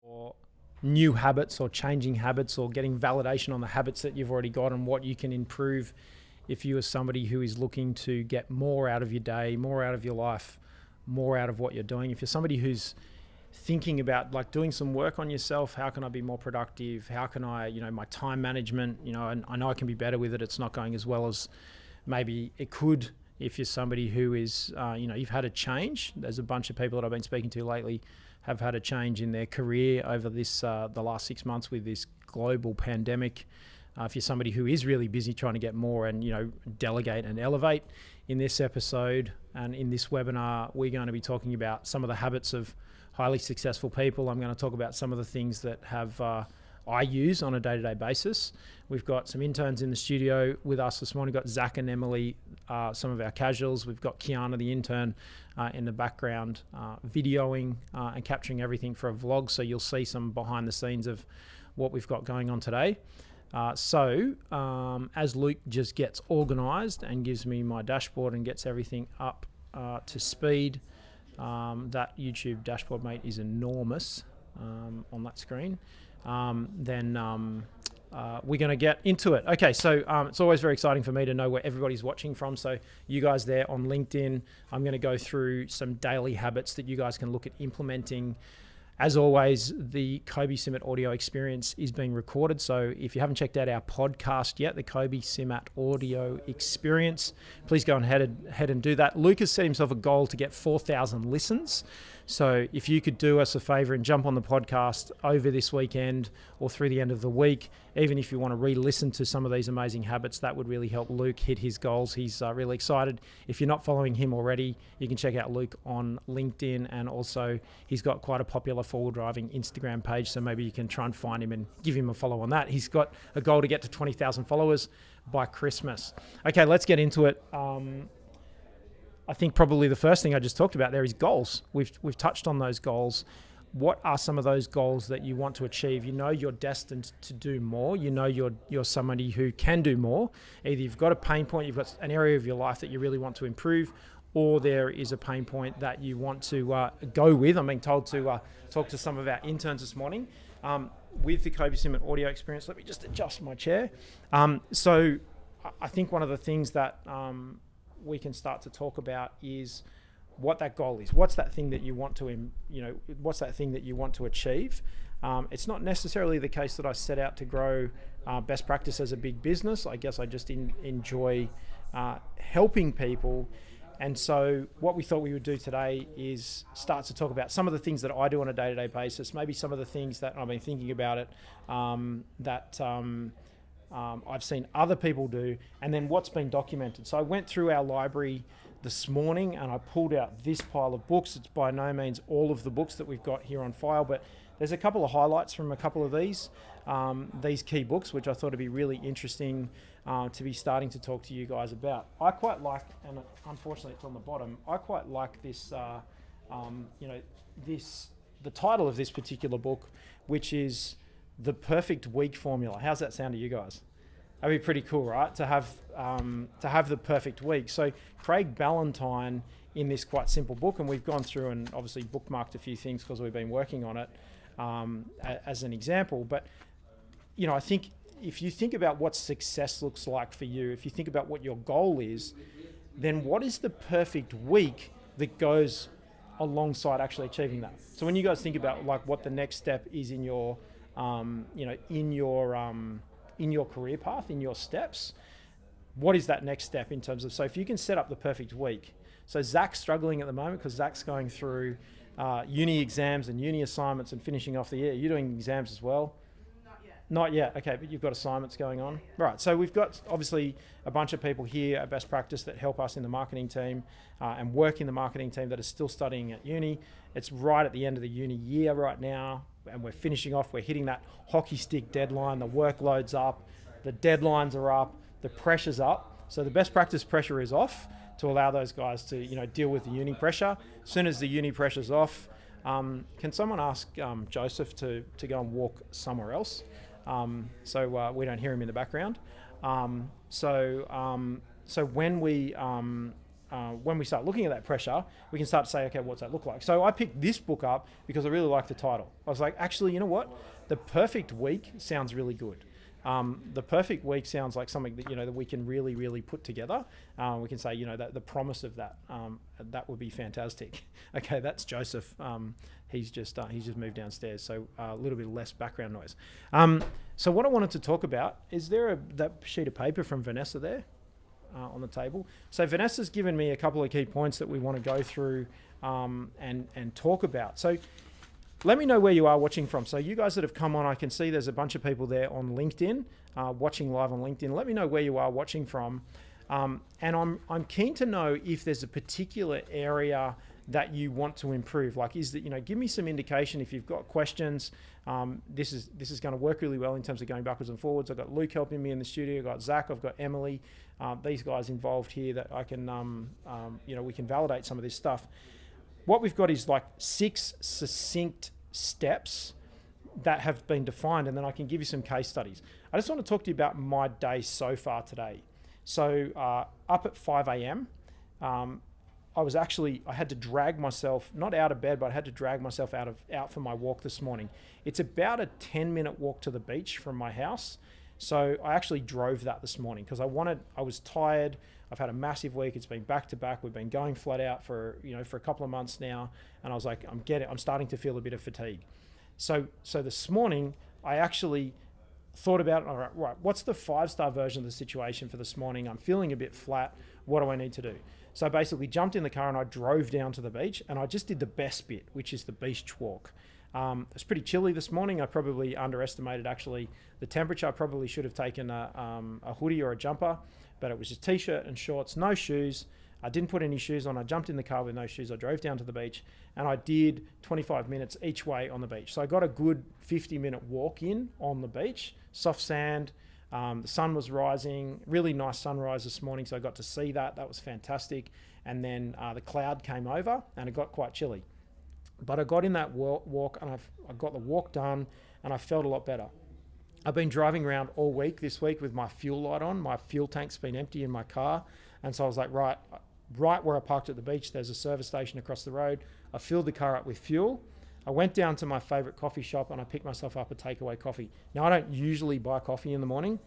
or new habits or changing habits or getting validation on the habits that you've already got and what you can improve if you are somebody who is looking to get more out of your day, more out of your life, more out of what you're doing. If you're somebody who's thinking about like doing some work on yourself, how can I be more productive? How can I, my time management, and I know I can be better with it. It's not going as well as maybe it could. If you're somebody who is, you've had a change. There's a bunch of people that I've been speaking to lately have had a change in their career over this the last 6 months with this global pandemic. If you're somebody who is really busy trying to get more and, delegate and elevate, in this episode and in this webinar, we're going to be talking about some of the habits of highly successful people. I'm going to talk about some of the things that I use on a day-to-day basis. We've got some interns in the studio with us this morning. We've got Zach and Emily, some of our casuals. We've got Kiana, the intern, in the background, videoing and capturing everything for a vlog. So you'll see some behind the scenes of what we've got going on today. As Luke just gets organized and gives me my dashboard and gets everything up to speed, that YouTube dashboard, mate, is enormous on that screen. We're going to get into it. Okay, so it's always very exciting for me to know where everybody's watching from. So you guys there on LinkedIn, I'm going to go through some daily habits that you guys can look at implementing. As always, the Kobe Simat audio experience is being recorded. So if you haven't checked out our podcast yet, the Kobe Simat audio experience, please go ahead and do that. Luke has set himself a goal to get 4,000 listens. So if you could do us a favor and jump on the podcast over this weekend or through the end of the week, even if you want to re-listen to some of these amazing habits, that would really help Luke hit his goals. He's really excited. If you're not following him already, you can check out Luke on LinkedIn, and also he's got quite a popular forward driving Instagram page, so maybe you can try and find him and give him a follow on that. He's got a goal to get to 20,000 followers by Christmas. Okay, let's get into it. I think probably the first thing I just talked about there is goals. We've touched on those goals. What are some of those goals that you want to achieve? You know you're destined to do more. You know you're somebody who can do more. Either you've got a pain point, you've got an area of your life that you really want to improve, or there is a pain point that you want to go with. I'm being told to talk to some of our interns this morning with the Kobe Simat audio experience. Let me just adjust my chair. So I think one of the things that we can start to talk about is what that goal is. What's that thing that you want to, what's that thing that you want to achieve? It's not necessarily the case that I set out to grow best practice as a big business. I guess I just enjoy helping people. And so what we thought we would do today is start to talk about some of the things that I do on a day-to-day basis, maybe some of the things that I've been thinking about it, I've seen other people do, and then what's been documented. So I went through our library this morning and I pulled out this pile of books. It's by no means all of the books that we've got here on file, but there's a couple of highlights from a couple of these key books, which I thought would be really interesting to be starting to talk to you guys about. I quite like, and unfortunately it's on the bottom, I quite like this, the title of this particular book, which is The Perfect Week Formula. How's that sound to you guys? That'd be pretty cool, right? To have the perfect week. So Craig Ballantyne, in this quite simple book, and we've gone through and obviously bookmarked a few things because we've been working on it as an example. But I think if you think about what success looks like for you, if you think about what your goal is, then what is the perfect week that goes alongside actually achieving that? So when you guys think about like what the next step is in your in your career path, in your steps, what is that next step in terms of, so if you can set up the perfect week. So Zach's struggling at the moment because Zach's going through uni exams and uni assignments and finishing off the year. You're doing exams as well? Not yet. Okay, but you've got assignments going on. Right, so we've got obviously a bunch of people here at Best Practice that help us in the marketing team and work in the marketing team that are still studying at uni. It's right at the end of the uni year right now, and we're finishing off, we're hitting that hockey stick deadline, the workload's up, the deadlines are up, the pressure's up. So the Best Practice pressure is off to allow those guys to deal with the uni pressure. As soon as the uni pressure's off, can someone ask Joseph to go and walk somewhere else? So we don't hear him in the background. So when we when we start looking at that pressure, we can start to say, okay, what's that look like? So I picked this book up because I really liked the title. I was like, actually, you know what? The perfect week sounds really good. The perfect week sounds like something that, that we can really, really put together. We can say, that the promise of that, that would be fantastic. Okay, that's Joseph. He's just moved downstairs, so a little bit less background noise. So what I wanted to talk about, is there that sheet of paper from Vanessa there on the table? So Vanessa's given me a couple of key points that we want to go through and talk about. So let me know where you are watching from. So you guys that have come on, I can see there's a bunch of people there on LinkedIn, watching live on LinkedIn. Let me know where you are watching from. And I'm keen to know if there's a particular area that you want to improve. Like, is that, give me some indication if you've got questions. This is going to work really well in terms of going backwards and forwards. I've got Luke helping me in the studio. I've got Zach. I've got Emily. These guys involved here that I can, we can validate some of this stuff. What we've got is like 6 succinct steps that have been defined, and then I can give you some case studies. I just want to talk to you about my day so far today. So up at 5 a.m., I had to drag myself, not out of bed, but I had to drag myself out for my walk this morning. It's about a 10-minute walk to the beach from my house. So I actually drove that this morning because I was tired. I've had a massive week. It's been back to back. We've been going flat out for a couple of months now. And I was like, I'm starting to feel a bit of fatigue. So this morning I actually thought about, all right, what's the 5-star version of the situation for this morning? I'm feeling a bit flat. What do I need to do? So I basically jumped in the car and I drove down to the beach, and I just did the best bit, which is the beach walk. It's pretty chilly this morning. I probably underestimated actually the temperature. I probably should have taken a hoodie or a jumper, but it was just t-shirt and shorts, no shoes. I didn't put any shoes on. I jumped in the car with no shoes. I drove down to the beach, and I did 25 minutes each way on the beach. So I got a good 50-minute walk in on the beach, soft sand. The sun was rising, really nice sunrise this morning. So I got to see that. That was fantastic. And then the cloud came over and it got quite chilly. But I got in that walk and I got the walk done, and I felt a lot better. I've been driving around all week this week with my fuel light on. My fuel tank's been empty in my car. And so I was like, right where I parked at the beach, there's a service station across the road. I filled the car up with fuel. I went down to my favorite coffee shop and I picked myself up a takeaway coffee. Now, I don't usually buy coffee in the morning.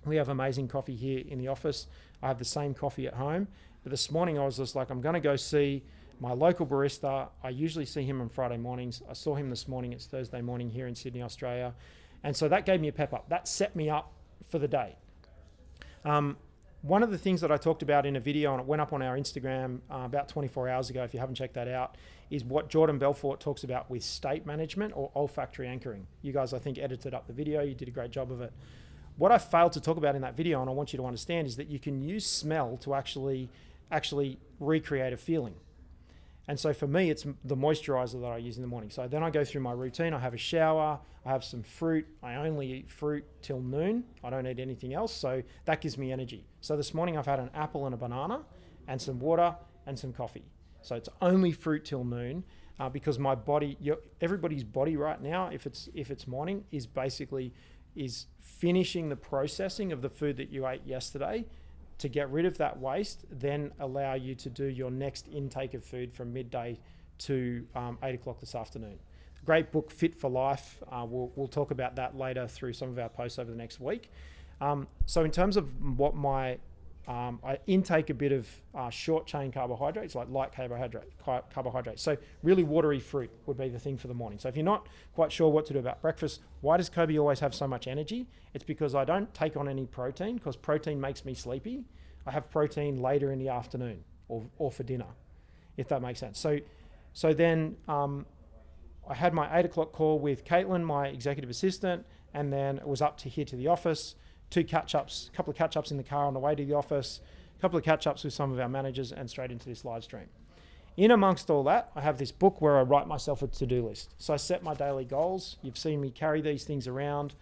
We have amazing coffee here in the office. I have the same coffee at home. But this morning I was just like, I'm going to go see my local barista. I usually see him on Friday mornings. I saw him this morning. It's Thursday morning here in Sydney, Australia. And so that gave me a pep up. That set me up for the day. One of the things that I talked about in a video, and it went up on our Instagram about 24 hours ago, if you haven't checked that out, is what Jordan Belfort talks about with state management or olfactory anchoring. You guys, I think, edited up the video. You did a great job of it. What I failed to talk about in that video, and I want you to understand, is that you can use smell to actually recreate a feeling. And so for me, it's the moisturizer that I use in the morning. So then I go through my routine. I have a shower. I have some fruit. I only eat fruit till noon. I don't eat anything else. So that gives me energy. So this morning I've had an apple and a banana and some water and some coffee. So it's only fruit till noon because my body, everybody's body right now, if it's morning, is finishing the processing of the food that you ate yesterday to get rid of that waste, then allow you to do your next intake of food from midday to 8 o'clock this afternoon. Great book, Fit for Life. We'll talk about that later through some of our posts over the next week. So in terms of what I intake a bit of short chain carbohydrates, like light carbohydrates. So really watery fruit would be the thing for the morning. So if you're not quite sure what to do about breakfast, why does Kobe always have so much energy? It's because I don't take on any protein, because protein makes me sleepy. I have protein later in the afternoon or for dinner, if that makes sense. So then I had my 8 o'clock call with Caitlin, my executive assistant, and then it was up to here to the office. A couple of catch-ups in the car on the way to the office, a couple of catch-ups with some of our managers, and straight into this live stream. In amongst all that, I have this book where I write myself a to-do list. So I set my daily goals. You've seen me carry these things around.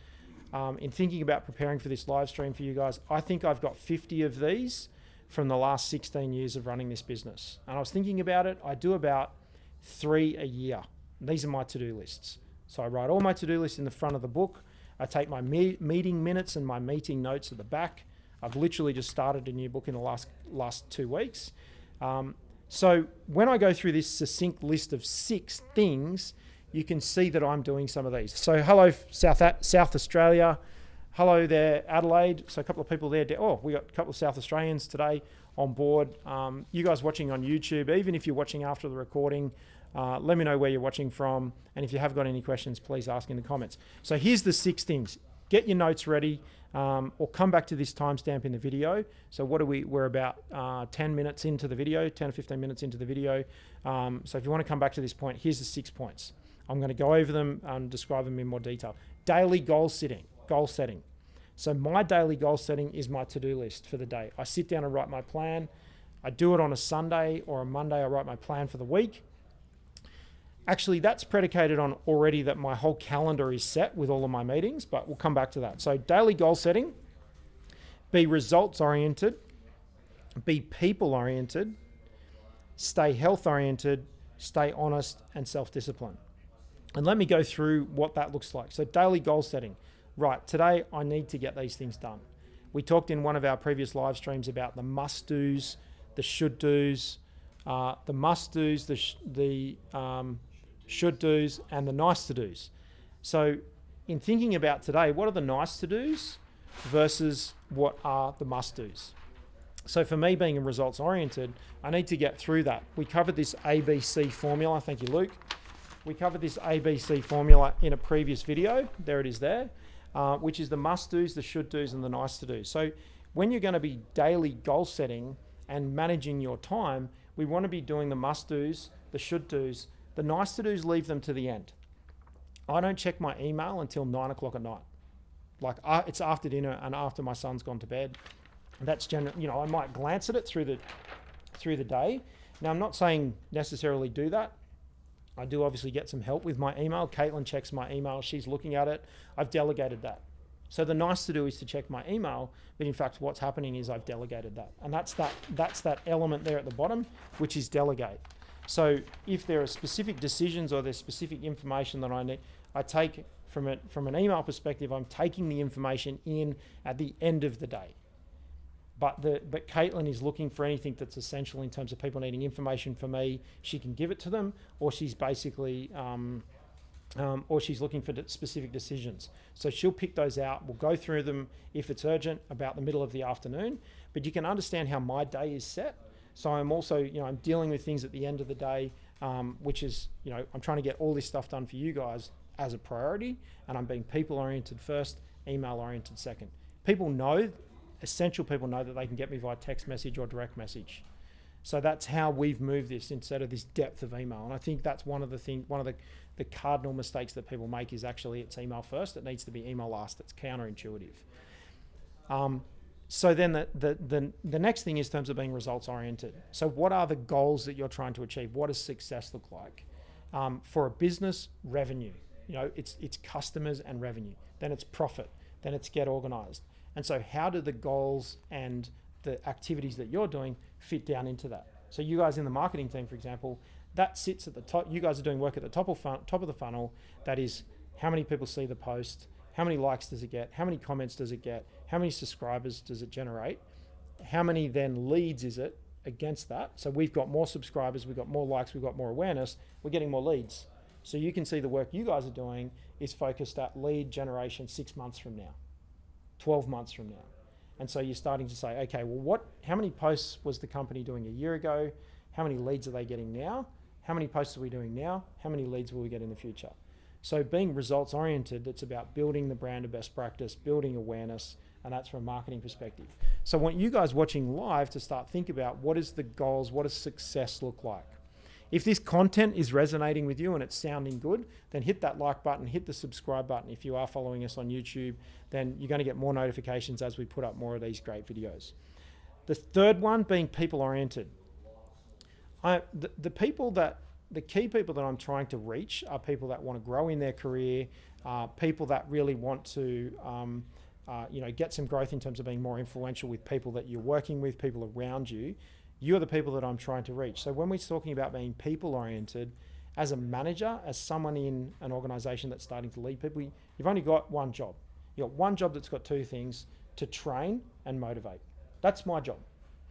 In thinking about preparing for this live stream for you guys, I think I've got 50 of these from the last 16 years of running this business. And I was thinking about it. I do about 3 a year. These are my to-do lists. So I write all my to-do lists in the front of the book. I take my meeting minutes and my meeting notes at the back. I've literally just started a new book in the last 2 weeks. So when I go through this succinct list of 6 things, you can see that I'm doing some of these. So hello, South Australia. Hello there, Adelaide. So a couple of people there. Oh, we got a couple of South Australians today on board. You guys watching on YouTube, even if you're watching after the recording, let me know where you're watching from. And if you have got any questions, please ask in the comments. So here's the 6 things. Get your notes ready, or come back to this timestamp in the video. So we're about 10 minutes into the video, 10 or 15 minutes into the video. So if you want to come back to this point, here's the 6 points. I'm going to go over them and describe them in more detail. Daily goal setting. So my daily goal setting is my to-do list for the day. I sit down and write my plan. I do it on a Sunday or a Monday. I write my plan for the week. Actually, that's predicated on already that my whole calendar is set with all of my meetings, but we'll come back to that. So daily goal setting, be results-oriented, be people-oriented, stay health-oriented, stay honest, and self-disciplined. And let me go through what that looks like. So daily goal setting. Right, today I need to get these things done. We talked in one of our previous live streams about the must-dos, the should-dos, the must-dos, the should-dos, and the nice-to-dos. So in thinking about today, what are the nice-to-dos versus what are the must-dos? So for me, being results-oriented, I need to get through that. We covered this ABC formula. Thank you, Luke. We covered this ABC formula in a previous video. There it is there, which is the must-dos, the should-dos, and the nice-to-dos. So when you're going to be daily goal setting and managing your time, we want to be doing the must-dos, the should-dos. The nice-to-dos, leave them to the end. I don't check my email until 9 o'clock at night. Like it's after dinner and after my son's gone to bed. That's generally, I might glance at it through the day. Now, I'm not saying necessarily do that. I do obviously get some help with my email. Caitlin checks my email. She's looking at it. I've delegated that. So the nice to do is to check my email, but in fact, what's happening is I've delegated that. And that's that element there at the bottom, which is delegate. So if there are specific decisions or there's specific information that I need, I take from an email perspective, I'm taking the information in at the end of the day. But Caitlin is looking for anything that's essential in terms of people needing information from me. She can give it to them, or she's basically, or she's looking for specific decisions. So she'll pick those out. We'll go through them if it's urgent about the middle of the afternoon. But you can understand how my day is set. So I'm also, I'm dealing with things at the end of the day, which is, I'm trying to get all this stuff done for you guys as a priority, and I'm being people-oriented first, email-oriented second. Essential people know that they can get me via text message or direct message. So that's how we've moved this instead of this depth of email. And I think that's one of the cardinal mistakes that people make is actually it's email first. It needs to be email last. It's counterintuitive. So then the next thing is in terms of being results oriented. So what are the goals that you're trying to achieve? What does success look like? For a business, revenue. It's customers and revenue. Then it's profit. Then it's get organized. And so how do the goals and the activities that you're doing fit down into that? So you guys in the marketing team, for example, that sits at the top. You guys are doing work at the top of the funnel. That is how many people see the post, how many likes does it get, how many comments does it get, how many subscribers does it generate, how many then leads is it against that. So we've got more subscribers, we've got more likes, we've got more awareness, we're getting more leads. So you can see the work you guys are doing is focused at lead generation 6 months from now. 12 months from now. And so you're starting to say, okay, well, how many posts was the company doing a year ago? How many leads are they getting now? How many posts are we doing now? How many leads will we get in the future? So being results oriented, it's about building the brand of best practice, building awareness, and that's from a marketing perspective. So I want you guys watching live to start think about what is the goals, what does success look like? If this content is resonating with you and it's sounding good, then hit that like button, hit the subscribe button. If you are following us on YouTube, then you're going to get more notifications as we put up more of these great videos. The third one being people-oriented. The key people that I'm trying to reach are people that want to grow in their career, people that really want to get some growth in terms of being more influential with people that you're working with, people around you. You're the people that I'm trying to reach. So when we're talking about being people-oriented, as a manager, as someone in an organization that's starting to lead people, you've only got one job. You've got one job that's got two things: to train and motivate. That's my job.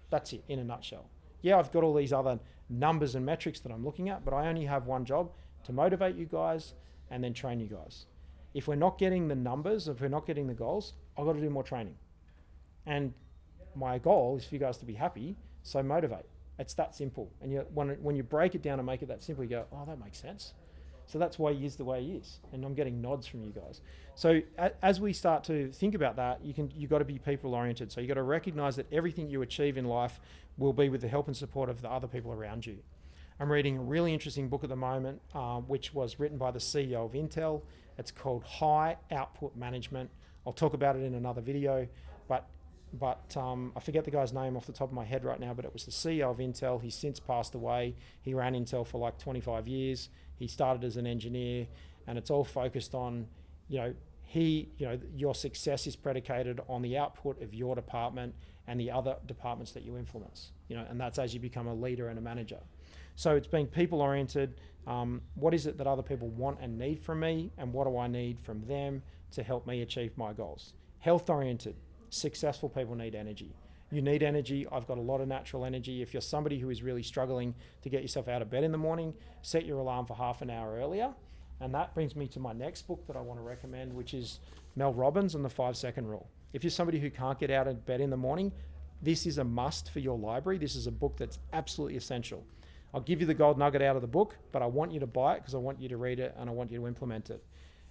That's it in a nutshell. Yeah, I've got all these other numbers and metrics that I'm looking at, but I only have one job, to motivate you guys and then train you guys. If we're not getting the numbers, if we're not getting the goals, I've got to do more training. And my goal is for you guys to be happy, so motivate. It's that simple. And when you break it down and make it that simple, you go, oh, that makes sense. So that's why he is the way he is. And I'm getting nods from you guys. So as we start to think about that, you've got to be people oriented. So you've got to recognize that everything you achieve in life will be with the help and support of the other people around you. I'm reading a really interesting book at the moment, which was written by the CEO of Intel. It's called High Output Management. I'll talk about it in another video, but I forget the guy's name off the top of my head right now, but it was the CEO of Intel. He's since passed away. He ran Intel for like 25 years. He started as an engineer, and it's all focused on, your success is predicated on the output of your department and the other departments that you influence, and that's as you become a leader and a manager. So it's being people-oriented. What is it that other people want and need from me, and what do I need from them to help me achieve my goals? Health-oriented. Successful people need energy. You need energy. I've got a lot of natural energy. If you're somebody who is really struggling to get yourself out of bed in the morning, set your alarm for half an hour earlier. And that brings me to my next book that I want to recommend, which is Mel Robbins and the 5-second rule. If you're somebody who can't get out of bed in the morning, this is a must for your library. This is a book that's absolutely essential. I'll give you the gold nugget out of the book, but I want you to buy it because I want you to read it and I want you to implement it.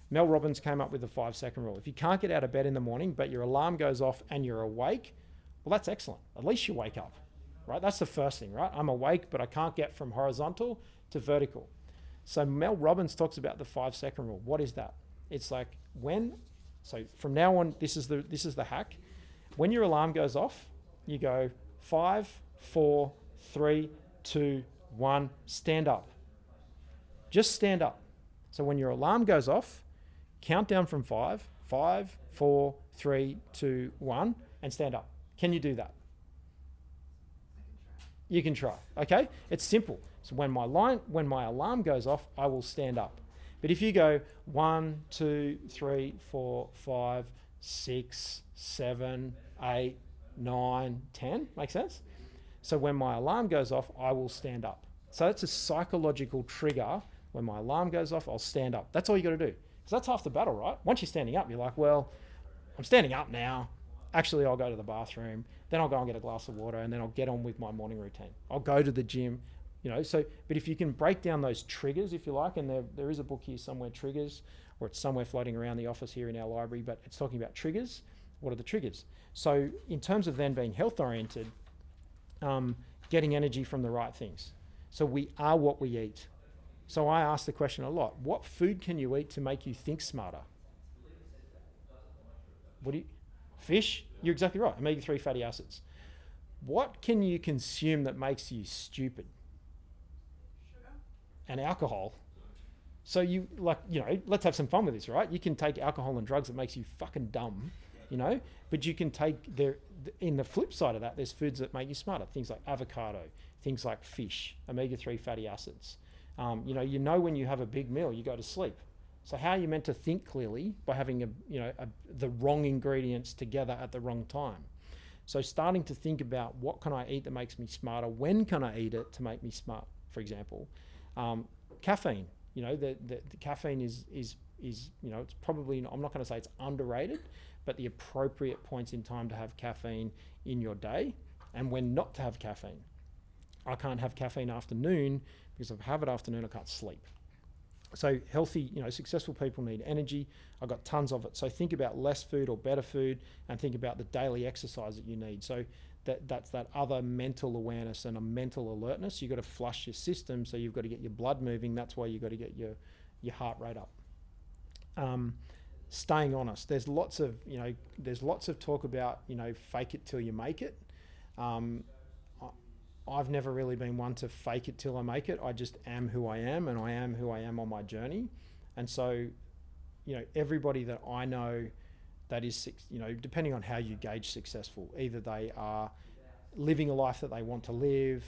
Mel Robbins came up with the 5-second rule. If you can't get out of bed in the morning, but your alarm goes off and you're awake, well, that's excellent. At least you wake up, right? That's the first thing, right? I'm awake, but I can't get from horizontal to vertical. So Mel Robbins talks about the 5-second rule. What is that? It's like so from now on, this is the hack. When your alarm goes off, you go 5, 4, 3, 2, 1, stand up. Just stand up. So when your alarm goes off, count down from 5, 5, 4, 3, 2, 1, and stand up. Can you do that? You can try, okay? It's simple. So when my alarm goes off, I will stand up. But if you go 1, 2, 3, 4, 5, 6, 7, 8, 9, 10, make sense? So when my alarm goes off, I will stand up. So that's a psychological trigger. When my alarm goes off, I'll stand up. That's all you got to do. Because that's half the battle, right? Once you're standing up, you're like, well, I'm standing up now. Actually, I'll go to the bathroom. Then I'll go and get a glass of water, and then I'll get on with my morning routine. I'll go to the gym, but if you can break down those triggers, if you like, and there is a book here somewhere, Triggers, or it's somewhere floating around the office here in our library, but it's talking about triggers. What are the triggers? So in terms of then being health-oriented, getting energy from the right things. So we are what we eat. So I ask the question a lot, what food can you eat to make you think smarter? Fish? You're exactly right, omega-3 fatty acids. What can you consume that makes you stupid? Sugar. And alcohol. So let's have some fun with this, right? You can take alcohol and drugs that makes you fucking dumb, but you can take in the flip side of that, there's foods that make you smarter. Things like avocado, things like fish, omega-3 fatty acids. When you have a big meal, you go to sleep. So how are you meant to think clearly? By having the wrong ingredients together at the wrong time. So starting to think about what can I eat that makes me smarter? When can I eat it to make me smart? For example, caffeine. The caffeine is it's probably, I'm not going to say it's underrated, but the appropriate points in time to have caffeine in your day and when not to have caffeine. I can't have caffeine afternoon because if I have it afternoon, I can't sleep. So healthy, successful people need energy. I've got tons of it. So think about less food or better food and think about the daily exercise that you need. So that's that other mental awareness and a mental alertness. You've got to flush your system. So you've got to get your blood moving. That's why you've got to get your heart rate up. Staying honest. There's lots of talk about, fake it till you make it. I've never really been one to fake it till I make it. I just am who I am, and I am who I am on my journey. And so, everybody that I know that is, depending on how you gauge successful, either they are living a life that they want to live,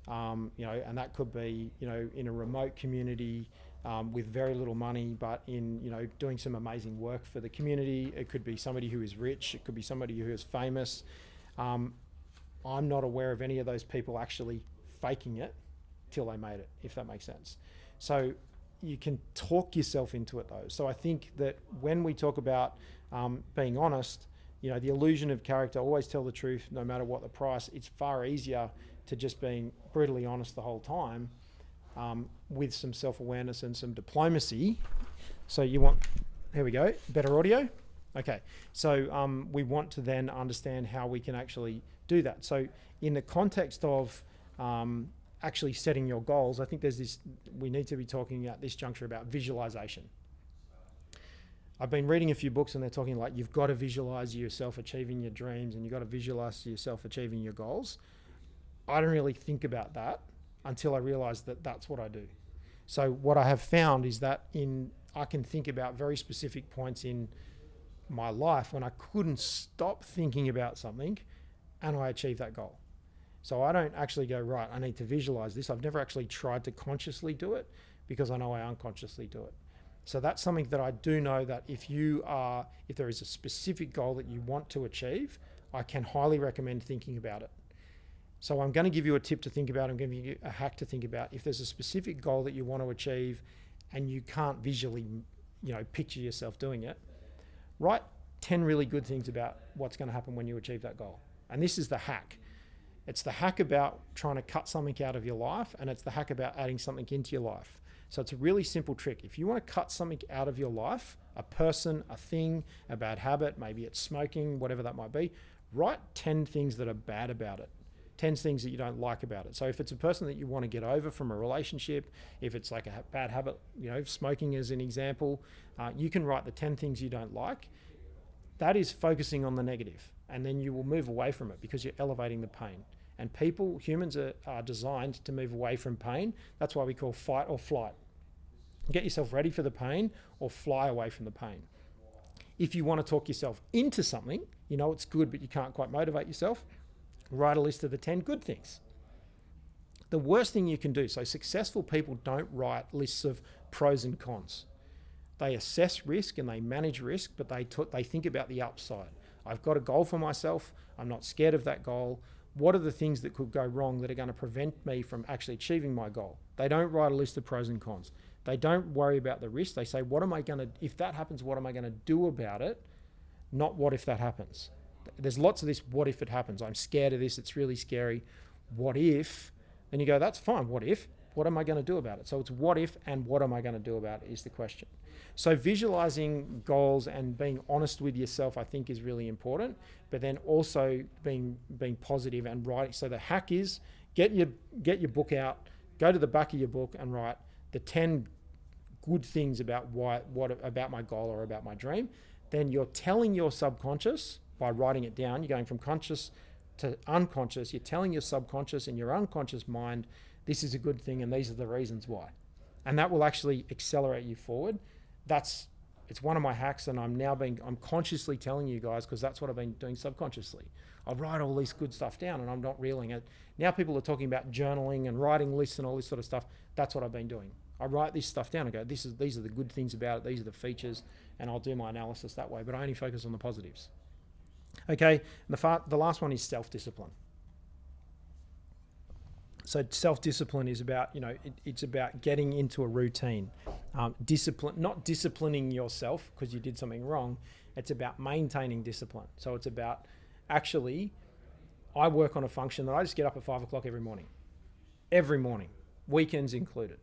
and that could be, in a remote community with very little money, but in, doing some amazing work for the community. It could be somebody who is rich. It could be somebody who is famous. I'm not aware of any of those people actually faking it till they made it, if that makes sense. So you can talk yourself into it though. So I think that when we talk about being honest, the illusion of character, always tell the truth no matter what the price. It's far easier to just being brutally honest the whole time, with some self-awareness and some diplomacy. So you want, here we go, better audio. Okay, so we want to then understand how we can actually do that. So in the context of actually setting your goals, I think we need to be talking at this juncture about visualization. I've been reading a few books and they're talking like you've got to visualize yourself achieving your dreams and you've got to visualize yourself achieving your goals. I don't really think about that until I realize that that's what I do. So what I have found is that I can think about very specific points in my life when I couldn't stop thinking about something and I achieved that goal. So I don't actually go, right, I need to visualize this. I've never actually tried to consciously do it because I know I unconsciously do it. So that's something that I do know that if there is a specific goal that you want to achieve, I can highly recommend thinking about it. So I'm going to give you a tip to think about. I'm going to give you a hack to think about. If there's a specific goal that you want to achieve and you can't visually, picture yourself doing it, write 10 really good things about what's going to happen when you achieve that goal. And this is the hack. It's the hack about trying to cut something out of your life, and it's the hack about adding something into your life. So it's a really simple trick. If you want to cut something out of your life, a person, a thing, a bad habit, maybe it's smoking, whatever that might be, write 10 things that are bad about it. 10 things that you don't like about it. So if it's a person that you want to get over from a relationship, if it's like a bad habit, smoking as an example, you can write the 10 things you don't like. That is focusing on the negative, and then you will move away from it because you're elevating the pain. And humans are designed to move away from pain. That's why we call fight or flight. Get yourself ready for the pain or fly away from the pain. If you want to talk yourself into something, it's good, but you can't quite motivate yourself, write a list of the 10 good things. The worst thing you can do, so successful people don't write lists of pros and cons. They assess risk and they manage risk, but they think about the upside. I've got a goal for myself. I'm not scared of that goal. What are the things that could go wrong that are going to prevent me from actually achieving my goal? They don't write a list of pros and cons. They don't worry about the risk. They say, if that happens, what am I going to do about it? Not what if that happens. There's lots of this, what if it happens? I'm scared of this. It's really scary. What if? Then you go, that's fine. What if? What am I going to do about it? So it's what if and what am I going to do about it is the question. So visualizing goals and being honest with yourself, I think, is really important. But then also being positive and writing. So the hack is get your book out, go to the back of your book and write the 10 good things about about my goal or about my dream. Then you're telling your subconscious by writing it down. You're going from conscious to unconscious. You're telling your subconscious and your unconscious mind, this is a good thing and these are the reasons why. And that will actually accelerate you forward. It's one of my hacks, and I'm consciously telling you guys because that's what I've been doing subconsciously. I write all this good stuff down and I'm not reeling it. Now people are talking about journaling and writing lists and all this sort of stuff. That's what I've been doing. I write this stuff down and go, these are the good things about it. These are the features, and I'll do my analysis that way, but I only focus on the positives. Okay, and the last one is self-discipline. So self-discipline is about, it's about getting into a routine. Discipline, not disciplining yourself because you did something wrong. It's about maintaining discipline. So it's about I work on a function that I just get up at 5 o'clock every morning, weekends included.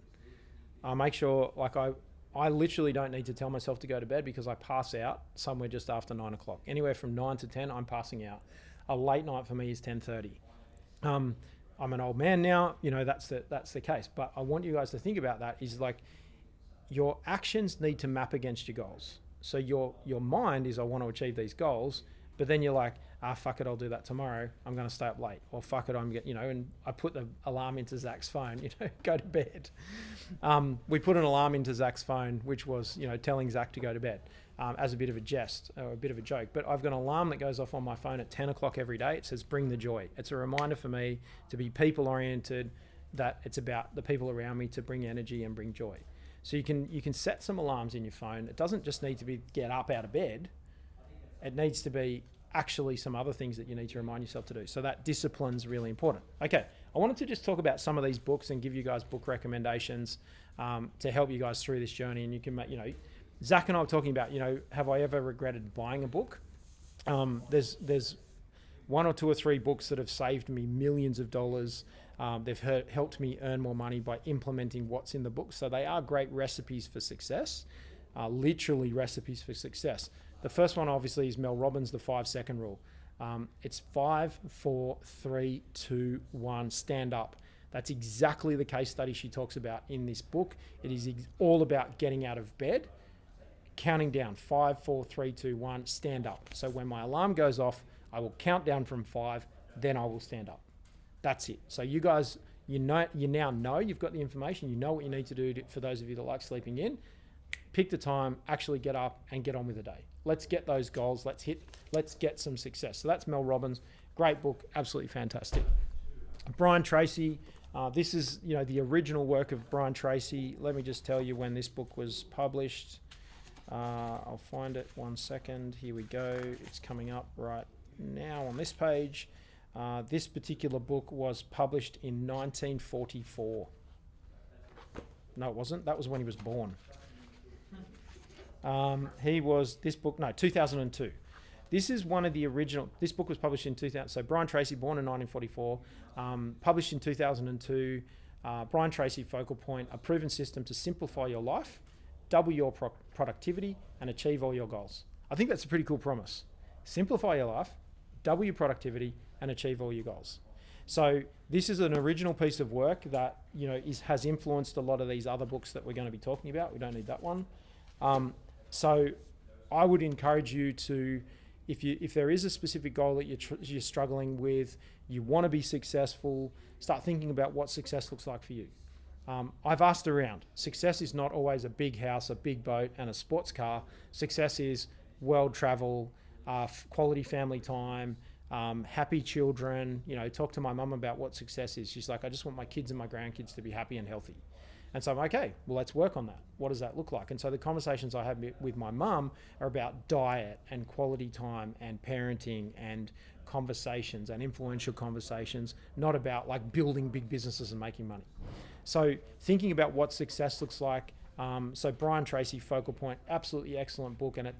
I make sure, I literally don't need to tell myself to go to bed because I pass out somewhere just after 9 o'clock. Anywhere from 9 to 10, I'm passing out. A late night for me is 10:30. I'm an old man now, that's the case. But I want you guys to think about that is your actions need to map against your goals. So your mind is, I want to achieve these goals, but then you're like, fuck it, I'll do that tomorrow. I'm going to stay up late. Or fuck it, and I put the alarm into Zach's phone, go to bed. We put an alarm into Zach's phone, which was, telling Zach to go to bed as a bit of a jest or a bit of a joke. But I've got an alarm that goes off on my phone at 10 o'clock every day. It says, bring the joy. It's a reminder for me to be people-oriented, that it's about the people around me to bring energy and bring joy. So you can set some alarms in your phone. It doesn't just need to be get up out of bed. It needs to be, actually some other things that you need to remind yourself to do. So that discipline's really important. Okay, I wanted to just talk about some of these books and give you guys book recommendations to help you guys through this journey. And you can make, Zach and I were talking about, have I ever regretted buying a book? There's one or two or three books that have saved me millions of dollars. They've helped me earn more money by implementing what's in the book. So they are great recipes for success, literally recipes for success. The first one obviously is Mel Robbins' The 5-Second Rule. It's 5, 4, 3, 2, 1, stand up. That's exactly the case study she talks about in this book. It is all about getting out of bed, counting down 5, 4, 3, 2, 1, stand up. So when my alarm goes off, I will count down from 5, then I will stand up. That's it. So you guys, you now know, you've got the information, you know what you need to do for those of you that like sleeping in. Pick the time, actually get up and get on with the day. Let's get those goals. Let's get some success. So that's Mel Robbins. Great book, absolutely fantastic. Brian Tracy. This is, the original work of Brian Tracy. Let me just tell you when this book was published. I'll find it 1 second. Here we go. It's coming up right now on this page. This particular book was published in 1944. No, it wasn't. That was when he was born. 2002. This is one of the original, this book was published in 2000. So Brian Tracy, born in 1944, published in 2002. Brian Tracy, focal point, a proven system to simplify your life, double your productivity, and achieve all your goals. I think that's a pretty cool promise. Simplify your life, double your productivity, and achieve all your goals. So this is an original piece of work that has influenced a lot of these other books that we're going to be talking about. We don't need that one. So I would encourage you to, if there is a specific goal that you're struggling with, you want to be successful, start thinking about what success looks like for you. I've asked around. Success is not always a big house, a big boat, and a sports car. Success is world travel, quality family time, happy children. Talk to my mum about what success is. She's like, I just want my kids and my grandkids to be happy and healthy. And so I'm okay, well, let's work on that. What does that look like? And so the conversations I have with my mum are about diet and quality time and parenting and conversations and influential conversations, not about like building big businesses and making money. So thinking about what success looks like. So Brian Tracy, Focal Point, absolutely excellent book, and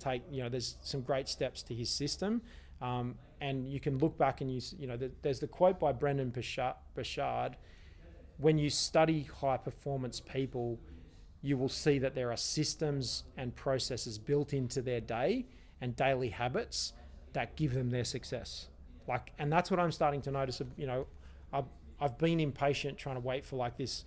there's some great steps to his system. And you can look back and there's the quote by Brendan Burchard. When you study high performance people, you will see that there are systems and processes built into their day and daily habits that give them their success. And that's what I'm starting to notice. I've been impatient trying to wait for this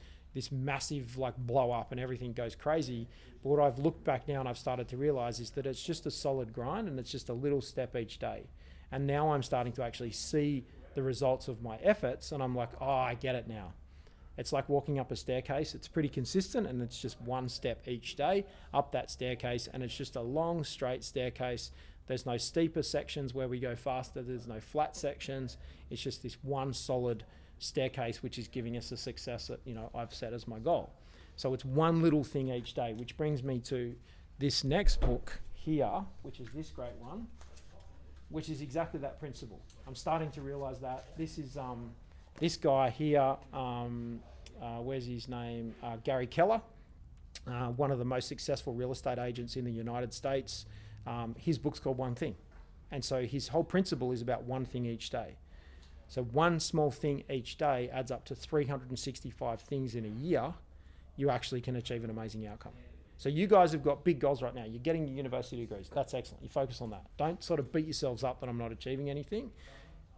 massive blow up and everything goes crazy. But what I've looked back now and I've started to realize is that it's just a solid grind and it's just a little step each day. And now I'm starting to actually see the results of my efforts, and I'm like, oh, I get it now. It's like walking up a staircase. It's pretty consistent, and it's just one step each day up that staircase, and it's just a long, straight staircase. There's no steeper sections where we go faster. There's no flat sections. It's just this one solid staircase, which is giving us the success that I've set as my goal. So it's one little thing each day, which brings me to this next book here, which is this great one, which is exactly that principle. I'm starting to realize that this is this guy here, where's his name? Gary Keller, one of the most successful real estate agents in the United States. His book's called One Thing. And so his whole principle is about one thing each day. So one small thing each day adds up to 365 things in a year. You actually can achieve an amazing outcome. So you guys have got big goals right now. You're getting your university degrees. That's excellent. You focus on that. Don't sort of beat yourselves up that I'm not achieving anything.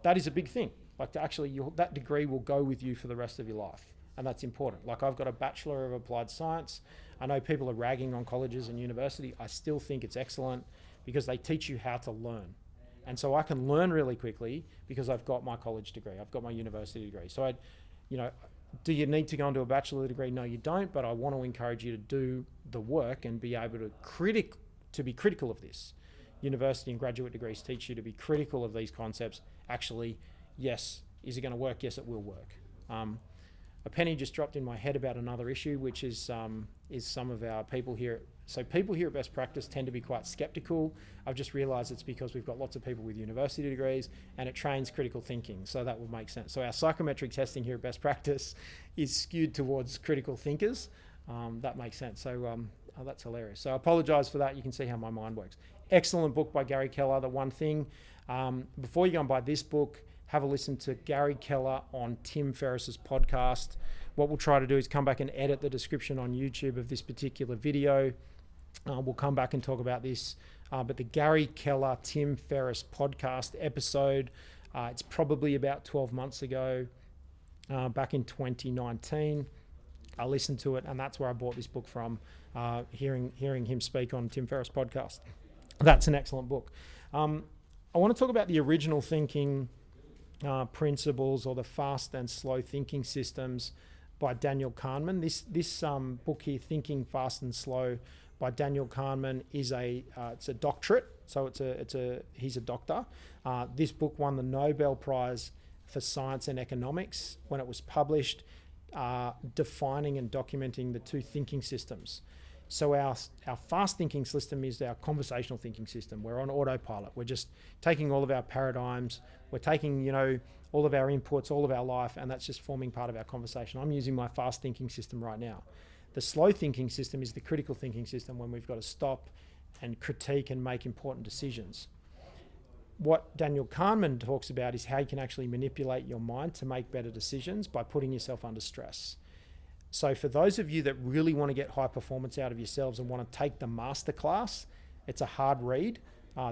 That is a big thing. That degree will go with you for the rest of your life. And that's important. I've got a Bachelor of Applied Science. I know people are ragging on colleges and university. I still think it's excellent because they teach you how to learn. And so I can learn really quickly because I've got my college degree. I've got my university degree. So do you need to go into a bachelor degree? No, you don't, but I want to encourage you to do the work and be able to be critical of this. University and graduate degrees teach you to be critical of these concepts. Actually, yes, is it going to work? Yes, it will work. A penny just dropped in my head about another issue, which is some of our people here at So people here at Best Practice tend to be quite skeptical. I've just realized it's because we've got lots of people with university degrees and it trains critical thinking. So that would make sense. So our psychometric testing here at Best Practice is skewed towards critical thinkers. That makes sense. So that's hilarious. So I apologize for that. You can see how my mind works. Excellent book by Gary Keller. The one thing, before you go and buy this book, have a listen to Gary Keller on Tim Ferriss's podcast. What we'll try to do is come back and edit the description on YouTube of this particular video. We'll come back and talk about this. But the Gary Keller, Tim Ferriss podcast episode, it's probably about 12 months ago, back in 2019. I listened to it, and that's where I bought this book from, hearing him speak on Tim Ferriss' podcast. That's an excellent book. I want to talk about the original thinking principles, or the fast and slow thinking systems, by Daniel Kahneman. This book here, Thinking Fast and Slow, by Daniel Kahneman, is it's a doctorate. So he's a doctor. This book won the Nobel Prize for Science and Economics when it was published, defining and documenting the two thinking systems. So our fast thinking system is our conversational thinking system. We're on autopilot. We're just taking all of our paradigms. We're taking, all of our inputs, all of our life, and that's just forming part of our conversation. I'm using my fast thinking system right now. The slow thinking system is the critical thinking system, when we've got to stop and critique and make important decisions. What Daniel Kahneman talks about is how you can actually manipulate your mind to make better decisions by putting yourself under stress. So for those of you that really want to get high performance out of yourselves and want to take the masterclass, it's a hard read,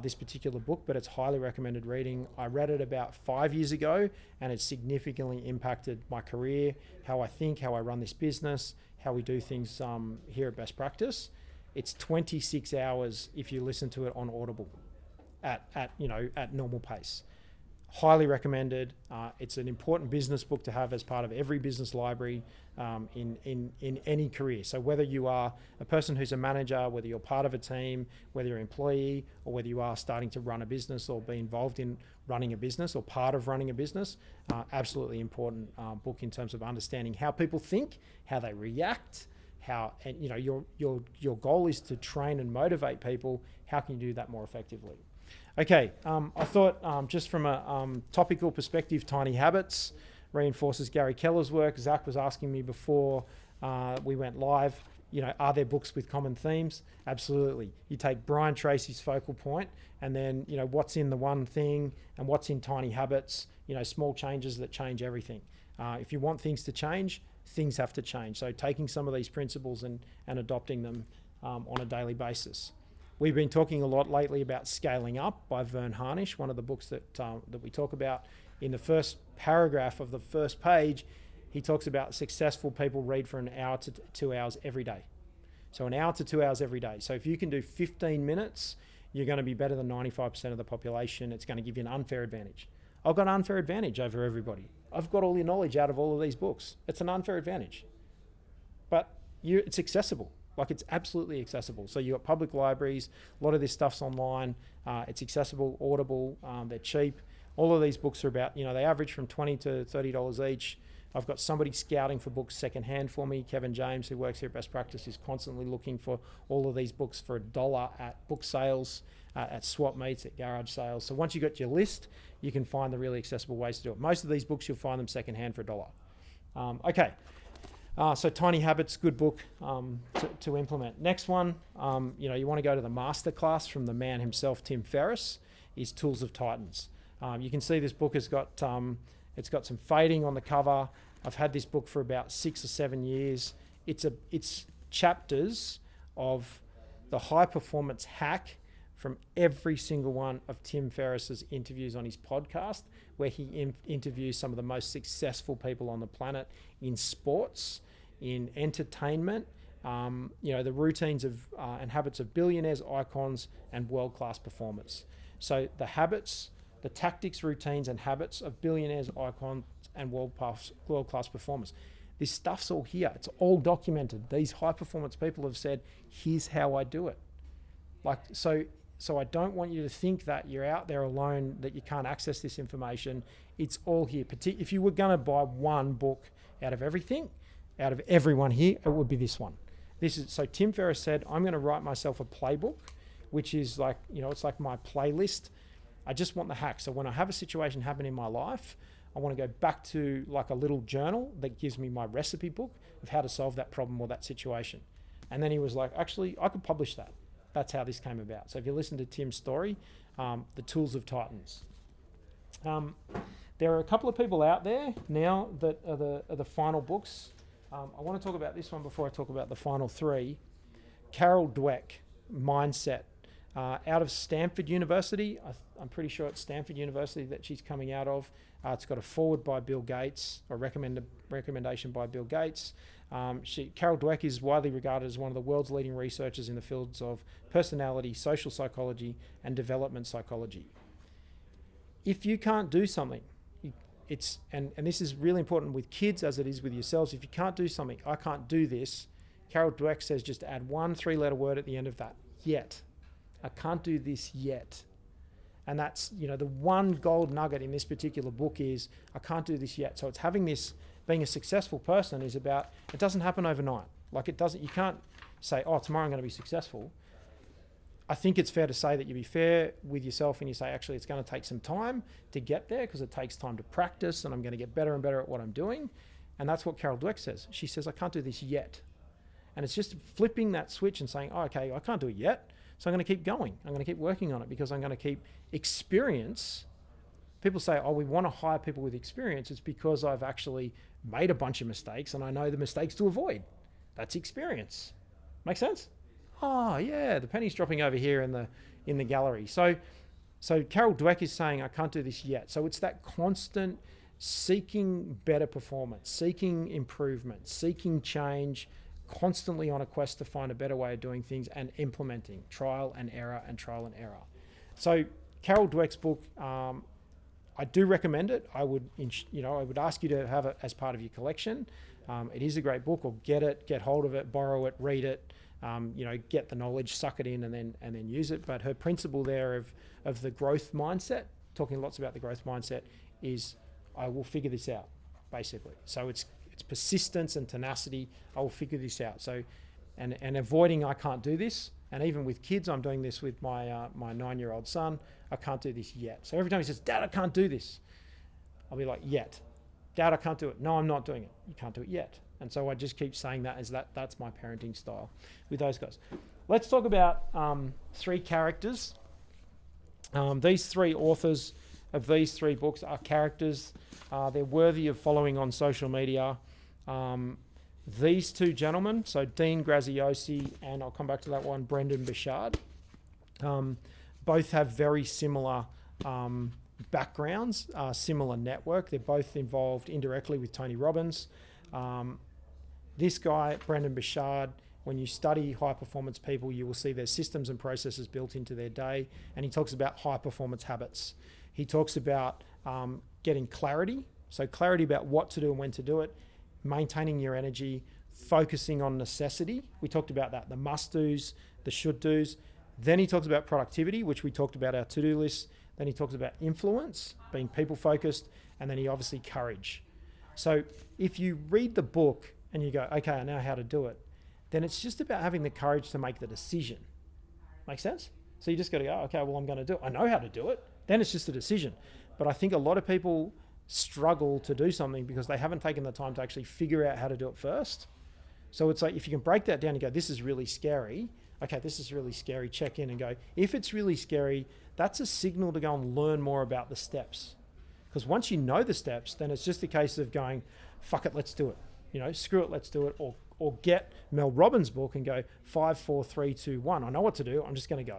this particular book, but it's highly recommended reading. I read it about 5 years ago, and it significantly impacted my career, how I think, how I run this business, how we do things here at Best Practice. It's 26 hours if you listen to it on Audible at normal pace. Highly recommended. It's an important business book to have as part of every business library in any career. So whether you are a person who's a manager, whether you're part of a team, whether you're an employee, or whether you are starting to run a business or be involved in running a business or part of running a business, absolutely important book in terms of understanding how people think, how they react, your goal is to train and motivate people. How can you do that more effectively? Okay, I thought just from a topical perspective, Tiny Habits reinforces Gary Keller's work. Zach was asking me before we went live, are there books with common themes? Absolutely. You take Brian Tracy's focal point, and then, what's in the one thing and what's in Tiny Habits, small changes that change everything. If you want things to change, things have to change. So taking some of these principles and adopting them on a daily basis. We've been talking a lot lately about Scaling Up by Vern Harnish, one of the books that we talk about. In the first paragraph of the first page, he talks about successful people read for an hour to 2 hours every day. So an hour to 2 hours every day. So if you can do 15 minutes, you're going to be better than 95% of the population. It's going to give you an unfair advantage. I've got an unfair advantage over everybody. I've got all the knowledge out of all of these books. It's an unfair advantage. But it's accessible. Like, it's absolutely accessible. So you've got public libraries, a lot of this stuff's online, it's accessible, Audible, they're cheap. All of these books are about, they average from $20 to $30 each. I've got somebody scouting for books secondhand for me. Kevin James, who works here at Best Practice, is constantly looking for all of these books for $1 at book sales, at swap meets, at garage sales. So once you've got your list, you can find the really accessible ways to do it. Most of these books, you'll find them secondhand for $1. Okay. So Tiny Habits, good book to implement. Next one, you want to go to the masterclass from the man himself, Tim Ferriss, is Tools of Titans. You can see this book has got, it's got some fading on the cover. I've had this book for about 6 or 7 years. It's chapters of the high performance hack from every single one of Tim Ferriss's interviews on his podcast, where he interviews some of the most successful people on the planet in sports, in entertainment, the routines of and habits of billionaires, icons, and world-class performers. So the habits, the tactics, routines, and habits of billionaires, icons, and world-class performers. This stuff's all here. It's all documented. These high-performance people have said, here's how I do it. So I don't want you to think that you're out there alone, that you can't access this information. It's all here. If you were going to buy one book out of everything, out of everyone here, it would be this one. So Tim Ferriss said, I'm going to write myself a playbook, which is like, it's like my playlist. I just want the hack. So when I have a situation happen in my life, I want to go back to like a little journal that gives me my recipe book of how to solve that problem or that situation. And then he was like, actually, I could publish that. That's how this came about. So if you listen to Tim's story, The Tools of Titans. There are a couple of people out there now that are the final books. I want to talk about this one before I talk about the final three. Carol Dweck, Mindset, out of Stanford University. I'm pretty sure it's Stanford University that she's coming out of. It's got a foreword by Bill Gates, or recommendation by Bill Gates. Carol Dweck is widely regarded as one of the world's leading researchers in the fields of personality, social psychology, and development psychology. If you can't do something, and this is really important with kids as it is with yourselves. If you can't do something, I can't do this. Carol Dweck says just add one 3-letter word at the end of that. Yet. I can't do this yet. And that's, the one gold nugget in this particular book is I can't do this yet. So it's having this, being a successful person is about, it doesn't happen overnight. Like you can't say, oh, tomorrow I'm going to be successful. I think it's fair to say that you be fair with yourself and you say, actually, it's going to take some time to get there because it takes time to practice and I'm going to get better and better at what I'm doing. And that's what Carol Dweck says. She says, I can't do this yet. And it's just flipping that switch and saying, oh, okay, I can't do it yet. So I'm going to keep going. I'm going to keep working on it because I'm going to keep experience. People say, oh, we want to hire people with experience. It's because I've actually made a bunch of mistakes and I know the mistakes to avoid. That's experience. Make sense? Oh yeah, the penny's dropping over here in the gallery. So Carol Dweck is saying, I can't do this yet. So it's that constant seeking better performance, seeking improvement, seeking change, constantly on a quest to find a better way of doing things and implementing trial and error and trial and error. So Carol Dweck's book, I do recommend it. I would ask you to have it as part of your collection. It is a great book, or get hold of it, borrow it, read it. Get the knowledge, suck it in, and then use it. But her principle there of the growth mindset, talking lots about the growth mindset, is I will figure this out, basically. So it's persistence and tenacity. I will figure this out. So, and avoiding I can't do this. And even with kids, I'm doing this with my 9-year-old son. I can't do this yet. So every time he says, Dad, I can't do this, I'll be like, yet. Dad, I can't do it. No, I'm not doing it. You can't do it yet. And so I just keep saying that as that's my parenting style with those guys. Let's talk about 3 characters. These 3 authors of these 3 books are characters. They're worthy of following on social media. These 2 gentlemen, so Dean Graziosi and I'll come back to that one, Brendan Burchard, both have very similar backgrounds, similar network. They're both involved indirectly with Tony Robbins. This guy, Brendan Burchard, when you study high-performance people, you will see their systems and processes built into their day. And he talks about high-performance habits. He talks about getting clarity, so clarity about what to do and when to do it, maintaining your energy, focusing on necessity. We talked about that, the must-dos, the should-dos. Then he talks about productivity, which we talked about our to-do list. Then he talks about influence, being people-focused, and then he obviously courage. So if you read the book and you go, okay, I know how to do it, then it's just about having the courage to make the decision. Make sense? So you just got to go, okay, well, I'm going to do it. I know how to do it. Then it's just a decision. But I think a lot of people struggle to do something because they haven't taken the time to actually figure out how to do it first. So it's like, if you can break that down and go, this is really scary. Okay, this is really scary. Check in and go, if it's really scary, that's a signal to go and learn more about the steps. Because once you know the steps, then it's just a case of going, fuck it, let's do it. Screw it, let's do it. Or get Mel Robbins' book and go 5, 4, 3, 2, 1. I know what to do. I'm just going to go.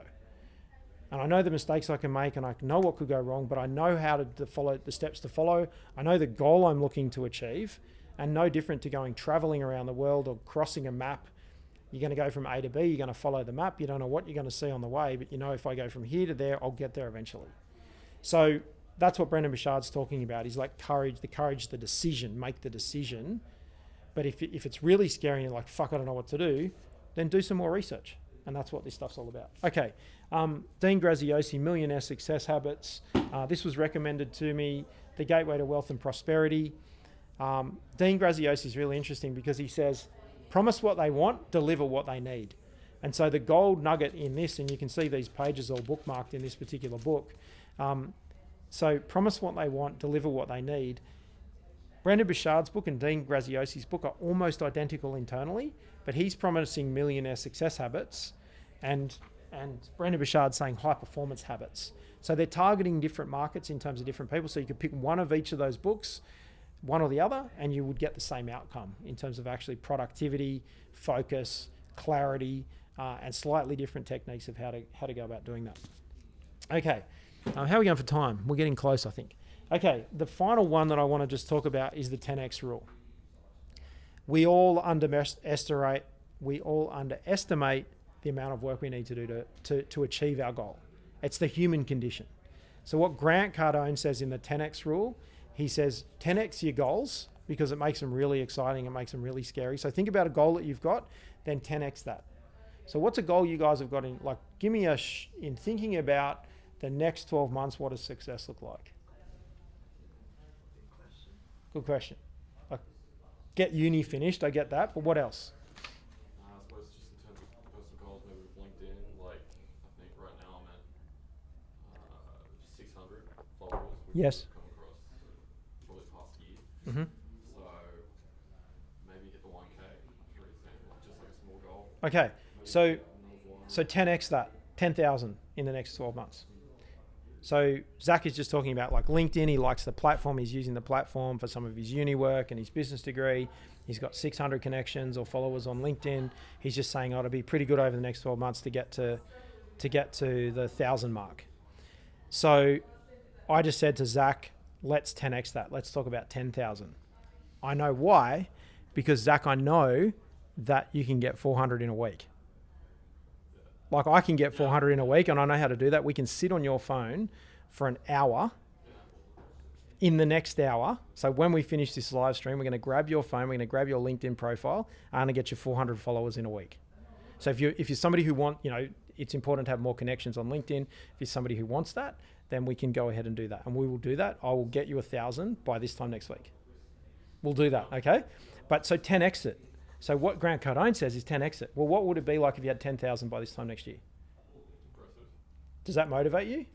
And I know the mistakes I can make and I know what could go wrong, but I know how to follow the steps to follow. I know the goal I'm looking to achieve, and no different to going traveling around the world or crossing a map. You're going to go from A to B. You're going to follow the map. You don't know what you're going to see on the way, but if I go from here to there, I'll get there eventually. So that's what Brendan Burchard's talking about. He's like the decision, make the decision. But if it's really scary and you're like, fuck, I don't know what to do, then do some more research. And that's what this stuff's all about. Okay, Dean Graziosi, Millionaire Success Habits. This was recommended to me, The Gateway to Wealth and Prosperity. Dean Graziosi is really interesting because he says, Promise what they want, deliver what they need. And so the gold nugget in this, and you can see these pages all bookmarked in this particular book. So promise what they want, deliver what they need. Brendon Burchard's book and Dean Graziosi's book are almost identical internally, but he's promising millionaire success habits, and Brendon Burchard's saying high performance habits. So they're targeting different markets in terms of different people. So you could pick one of each of those books, one or the other, and you would get the same outcome in terms of actually productivity, focus, clarity, and slightly different techniques of how to go about doing that. Okay, how are we going for time? We're getting close, I think. Okay, the final one that I want to just talk about is the 10x rule. We all underestimate the amount of work we need to do to achieve our goal. It's the human condition. So what Grant Cardone says in the 10x rule, he says 10x your goals because it makes them really exciting, it makes them really scary. So think about a goal that you've got, then 10x that. So what's a goal you guys have got in, like, give me in thinking about the next 12 months, what does success look like? Good question. Like, get uni finished, I get that, but what else? I suppose just in terms of personal goals, maybe with LinkedIn, like I think right now I'm at 600 followers, which Yes. I've come across probably the past year. Mm-hmm. So maybe hit the 1K, for example, just like a small goal. Okay, Maybe so another one. 10x that, 10,000 in the next 12 months. So Zach is just talking about like LinkedIn. He likes the platform. He's using the platform for some of his uni work and his business degree. He's got 600 connections or followers on LinkedIn. He's just saying, oh, it'll be pretty good over the next 12 months to get to the 1,000 mark. So I just said to Zach, let's 10x that. Let's talk about 10,000. I know why, because Zach, I know that you can get 400 in a week. Like I can get 400 in a week and I know how to do that. We can sit on your phone for an hour in the next hour. So when we finish this live stream, we're going to grab your phone, we're going to grab your LinkedIn profile, and I'm going to get you 400 followers in a week. So if you're somebody who it's important to have more connections on LinkedIn. If you're somebody who wants that, then we can go ahead and do that. And we will do that. I will get you 1,000 by this time next week. We'll do that, okay? But so 10x it. So what Grant Cardone says is 10x it. Well, what would it be like if you had 10,000 by this time next year? Impressive. Does that motivate you?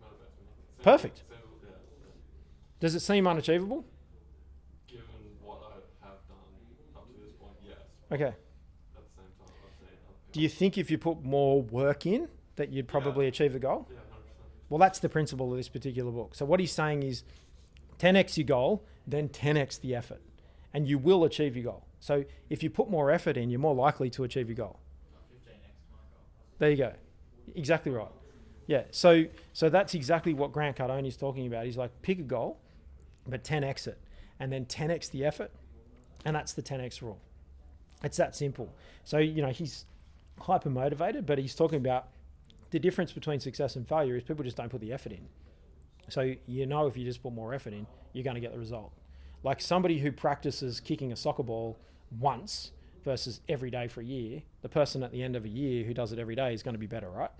Motivates me. Perfect. Yeah. Does it seem unachievable? Given what I have done up to this point, yes. Okay. At the same time, I've seen other people. Do you think if you put more work in that you'd probably achieve the goal? Yeah, 100%. Well, that's the principle of this particular book. So what he's saying is 10x your goal, then 10x the effort, and you will achieve your goal. So if you put more effort in, you're more likely to achieve your goal. 15x my goal. There you go. Exactly right. Yeah. So that's exactly what Grant Cardone is talking about. He's like, pick a goal, but 10x it, and then 10x the effort, and that's the 10x rule. It's that simple. So, he's hyper motivated, but he's talking about the difference between success and failure is people just don't put the effort in. So, if you just put more effort in, you're going to get the result. Like somebody who practices kicking a soccer ball once versus every day for a year, the person at the end of a year who does it every day is going to be better, right?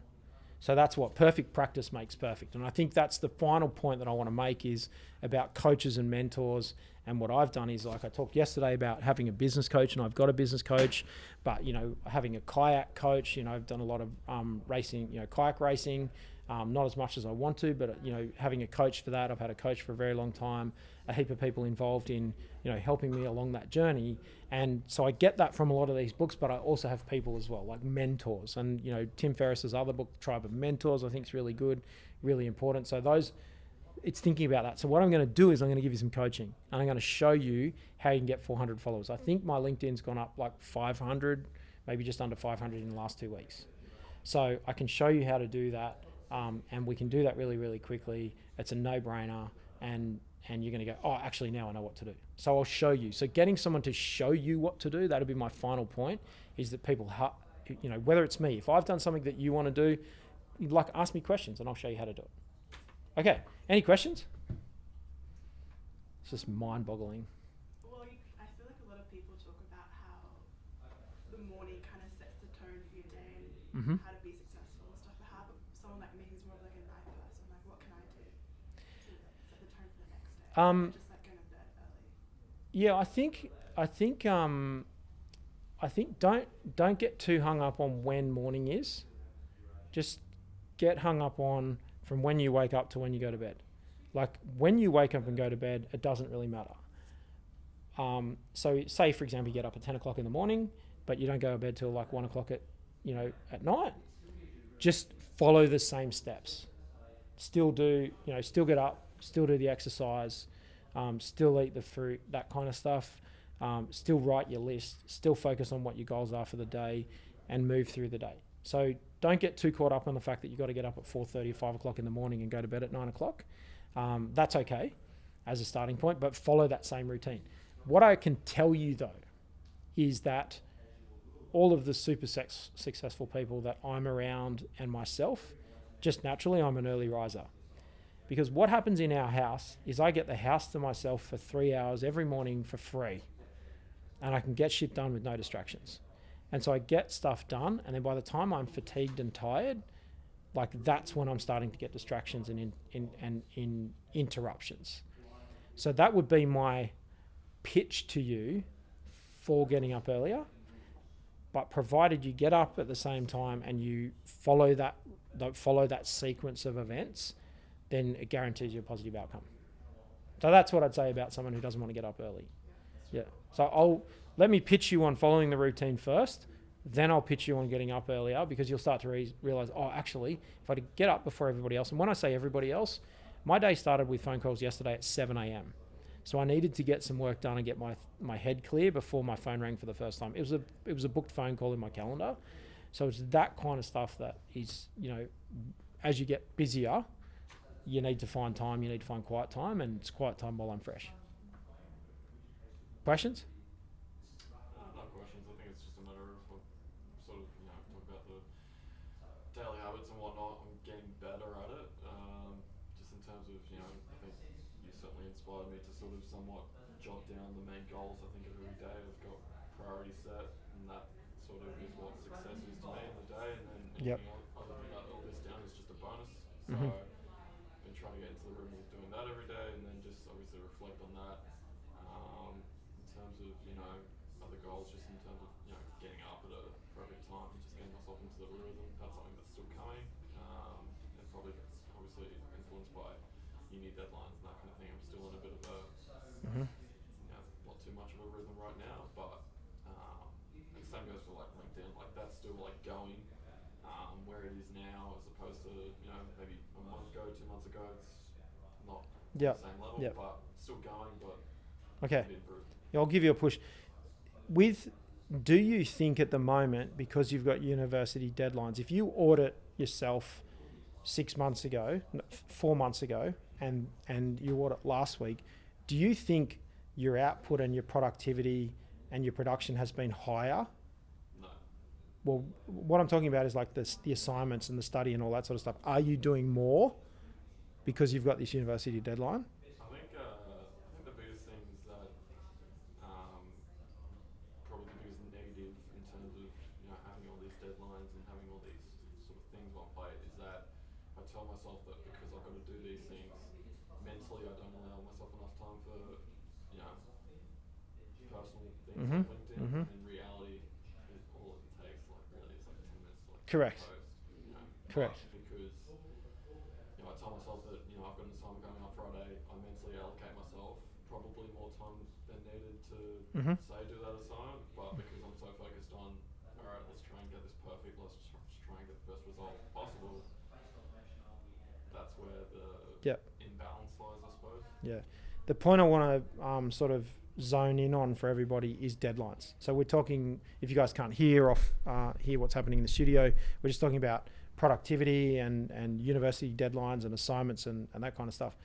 So that's what perfect practice makes perfect. And I think that's the final point that I want to make is about coaches and mentors. And what I've done is, like I talked yesterday about having a business coach, and I've got a business coach, but, having a kayak coach, I've done a lot of racing, kayak racing, not as much as I want to, but, having a coach for that. I've had a coach for a very long time, a heap of people involved in, helping me along that journey. And so I get that from a lot of these books, but I also have people as well, like mentors. And, Tim Ferriss's other book, Tribe of Mentors, I think is really good, really important. So it's thinking about that. So what I'm going to do is I'm going to give you some coaching, and I'm going to show you how you can get 400 followers. I think my LinkedIn's gone up like 500, maybe just under 500 in the last 2 weeks. So I can show you how to do that. And we can do that really, really quickly. It's a no-brainer, and you're going to go, oh, actually now I know what to do. So I'll show you. So getting someone to show you what to do, that'll be my final point, is that people, whether it's me, if I've done something that you want to do, ask me questions and I'll show you how to do it. Okay, any questions? It's just mind-boggling. Well, I feel like a lot of people talk about how the morning kind of sets the tone for your day and how to be successful and stuff. But how, someone like me who's more of like a night person, like what can I do to set the tone for the next day? Just like going to bed early. Yeah, I think I think don't get too hung up on when morning is. Just get hung up on from when you wake up to when you go to bed. Like when you wake up and go to bed, it doesn't really matter. So say for example, you get up at 10 o'clock in the morning, but you don't go to bed till like 1 o'clock at night. Just follow the same steps. Still get up, still do the exercise, still eat the fruit, that kind of stuff. Still write your list, still focus on what your goals are for the day and move through the day. So don't get too caught up on the fact that you've got to get up at 4:30, 5 o'clock in the morning and go to bed at 9 o'clock. That's okay as a starting point, but follow that same routine. What I can tell you though is that all of the super successful people that I'm around and myself, just naturally, I'm an early riser. Because what happens in our house is I get the house to myself for 3 hours every morning for free. And I can get shit done with no distractions. And so I get stuff done. And then by the time I'm fatigued and tired, like that's when I'm starting to get distractions and in interruptions. So that would be my pitch to you for getting up earlier. But provided you get up at the same time and you follow that sequence of events, then it guarantees you a positive outcome. So that's what I'd say about someone who doesn't want to get up early. Yeah. So let me pitch you on following the routine first, then I'll pitch you on getting up earlier, because you'll start to realize, actually, if I get up before everybody else, and when I say everybody else, my day started with phone calls yesterday at 7 a.m. So I needed to get some work done and get my head clear before my phone rang for the first time. It was a booked phone call in my calendar. So it's that kind of stuff that is, as you get busier, you need to find time, you need to find quiet time, and it's quiet time while I'm fresh. Questions? No questions. I think it's just a matter of sort of, talk about the daily habits and whatnot. I'm getting better at it. Just in terms of, I think you certainly inspired me to sort of somewhat jot down the main goals I think of every day. I've got priorities set, and that sort of is what success is to me in the day. And then anything other than that, all this down is just a bonus. So I've been trying to get into the rhythm of doing that every day, and then just obviously reflect on that. In terms of, other goals, just in terms of, getting up at a perfect time and just getting myself into the rhythm, that's something that's still coming. And probably that's obviously influenced by uni deadlines and that kind of thing. I'm still in a bit of a, not too much of a rhythm right now, but and the same goes for like LinkedIn, like that's still like going where it is now, as opposed to, maybe a month ago, 2 months ago, it's not the same level, but still going, but okay. improved. I'll give you a push. Do you think at the moment, because you've got university deadlines, if you audit yourself 6 months ago, 4 months ago, and you audit last week, do you think your output and your productivity and your production has been higher? No. Well, what I'm talking about is like the assignments and the study and all that sort of stuff. Are you doing more because you've got this university deadline? I think the biggest thing is that probably the biggest negative in terms of having all these deadlines and having all these sort of things on plate is that I tell myself that because I've got to do these things mentally, I don't allow myself enough time for personal things like LinkedIn. In reality, all it takes really is like 10 minutes to Correct. post. Correct. Because I tell myself that I've got an assignment going on Friday. I mentally allocate myself probably more time than needed to say do that assignment, but because I'm so focused on, all right, let's try and get this perfect. Let's just try and get the best result possible. That's where the imbalance lies, I suppose. Yeah. The point I want to sort of zone in on for everybody is deadlines. So we're talking, if you guys can't hear what's happening in the studio, we're just talking about productivity and university deadlines and assignments and that kind of stuff.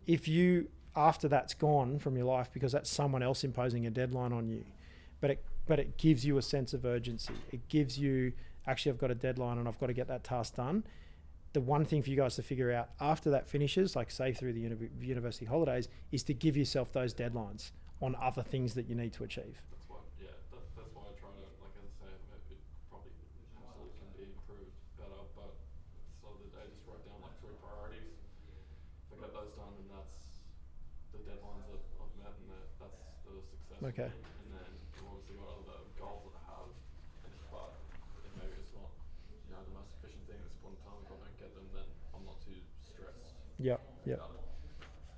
If you, after that's gone from your life, because that's someone else imposing a deadline on you, but it gives you a sense of urgency. It gives you, actually, I've got a deadline and I've got to get that task done. The one thing for you guys to figure out after that finishes, like say through the university holidays, is to give yourself those deadlines on other things that you need to achieve. That's why, that's why I try to, like as I say, it probably absolutely can be improved better, but so the day just write down like 3 priorities. If I get those done, then that's the deadlines that I've met, and that's the success. Okay. And then I've obviously got other goals that I the most efficient thing at this point in time. If I don't get them, then I'm not too stressed. Yep. about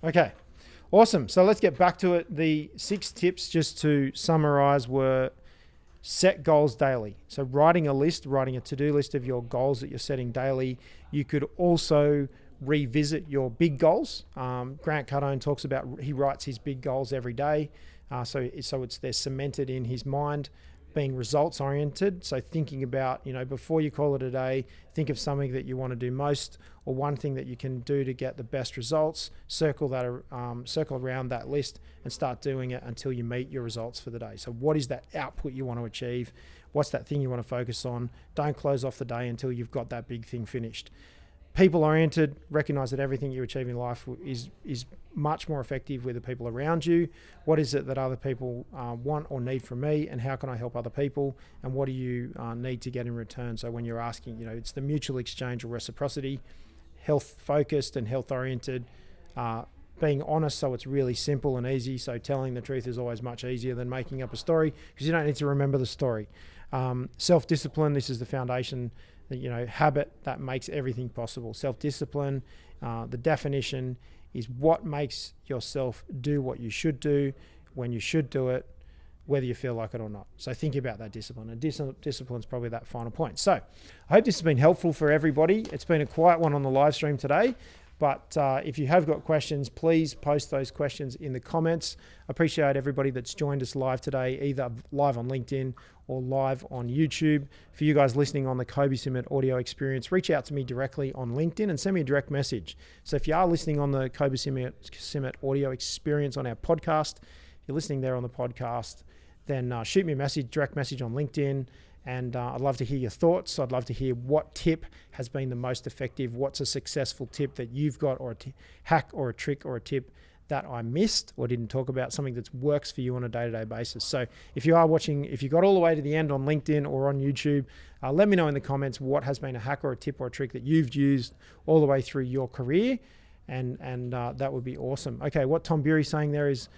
it. Okay. Awesome. So let's get back to it. The 6 tips, just to summarize, were set goals daily. So writing a to-do list of your goals that you're setting daily. You could also revisit your big goals. Grant Cardone talks about, he writes his big goals every day. So they're cemented in his mind. Being results oriented, so thinking about, before you call it a day, think of something that you want to do most, or one thing that you can do to get the best results. Circle around that list and start doing it until you meet your results for the day. So what is that output you want to achieve? What's that thing you want to focus on? Don't close off the day until you've got that big thing finished. People oriented, recognize that everything you achieve in life is much more effective with the people around you. What is it that other people want or need from me, and how can I help other people, and what do you need to get in return? So when you're asking, it's the mutual exchange or reciprocity. Health focused and health oriented, being honest, so it's really simple and easy. So telling the truth is always much easier than making up a story, because you don't need to remember the story. Self-discipline, this is the foundation. Habit that makes everything possible. Self-discipline, the definition is what makes yourself do what you should do, when you should do it, whether you feel like it or not. So think about that discipline, and discipline is probably that final point. So I hope this has been helpful for everybody. It's been a quiet one on the live stream today, but if you have got questions, please post those questions in the comments. I appreciate everybody that's joined us live today, either live on LinkedIn or live on YouTube. For you guys listening on the Kobe Summit audio experience, reach out to me directly on LinkedIn and send me a direct message. So if you are listening on the Kobe Summit audio experience on our podcast, if you're listening there on the podcast, then shoot me a direct message on LinkedIn. And I'd love to hear your thoughts. I'd love to hear what tip has been the most effective. What's a successful tip that you've got, or a hack or a trick or a tip that I missed or didn't talk about, something that works for you on a day-to-day basis. So if you are watching, if you got all the way to the end on LinkedIn or on YouTube, let me know in the comments what has been a hack or a tip or a trick that you've used all the way through your career. And that would be awesome. Okay, what Tom Bury's saying there is,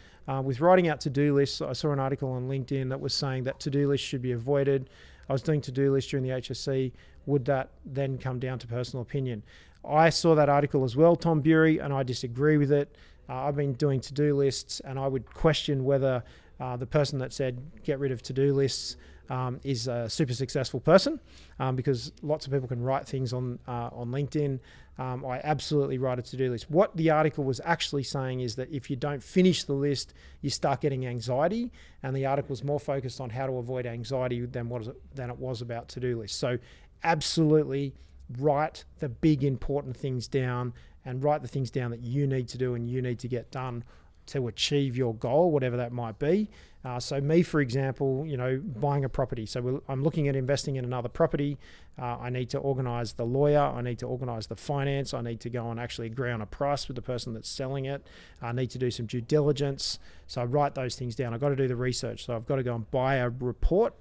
with writing out to-do lists, I saw an article on LinkedIn that was saying that to-do lists should be avoided. I was doing to-do lists during the HSC. Would that then come down to personal opinion? I saw that article as well, Tom Bury, and I disagree with it. I've been doing to-do lists, and I would question whether the person that said get rid of to-do lists is a super successful person, because lots of people can write things on LinkedIn. I absolutely write a to-do list. What the article was actually saying is that if you don't finish the list, you start getting anxiety, and the article was more focused on how to avoid anxiety than it was about to-do lists. So absolutely write the big important things down, and write the things down that you need to do and you need to get done to achieve your goal, whatever that might be. So me, for example, buying a property. So I'm looking at investing in another property. I need to organize the lawyer. I need to organize the finance. I need to go and actually agree on a price with the person that's selling it. I need to do some due diligence. So I write those things down. I've got to do the research. So I've got to go and buy a report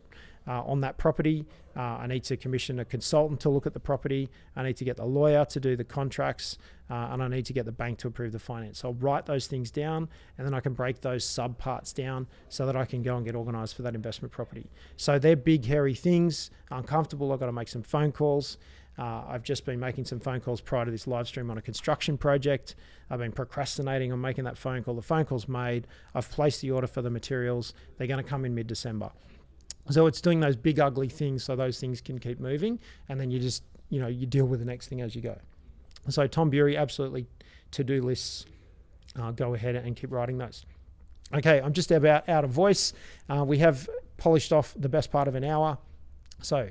on that property. I need to commission a consultant to look at the property. I need to get the lawyer to do the contracts, and I need to get the bank to approve the finance. So I'll write those things down, and then I can break those sub parts down so that I can go and get organized for that investment property. So they're big, hairy things. Uncomfortable. I've got to make some phone calls. I've just been making some phone calls prior to this live stream on a construction project. I've been procrastinating on making that phone call. The phone call's made. I've placed the order for the materials. They're going to come in mid-December. So it's doing those big ugly things so those things can keep moving, and then you just, you deal with the next thing as you go. So Tom Bury, absolutely to-do lists. Go ahead and keep writing those. Okay, I'm just about out of voice. We have polished off the best part of an hour. So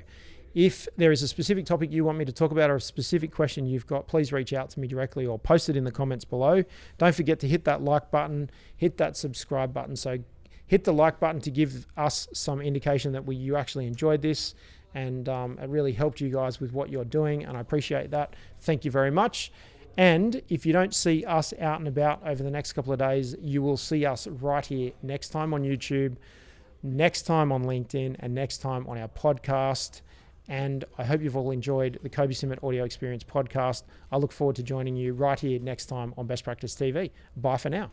if there is a specific topic you want me to talk about or a specific question you've got, please reach out to me directly or post it in the comments below. Don't forget to hit that like button, hit that subscribe button. So hit the like button to give us some indication that you actually enjoyed this, and it really helped you guys with what you're doing, and I appreciate that. Thank you very much. And if you don't see us out and about over the next couple of days, you will see us right here next time on YouTube, next time on LinkedIn, and next time on our podcast. And I hope you've all enjoyed the Kobe Summit Audio Experience podcast. I look forward to joining you right here next time on Best Practice TV. Bye for now.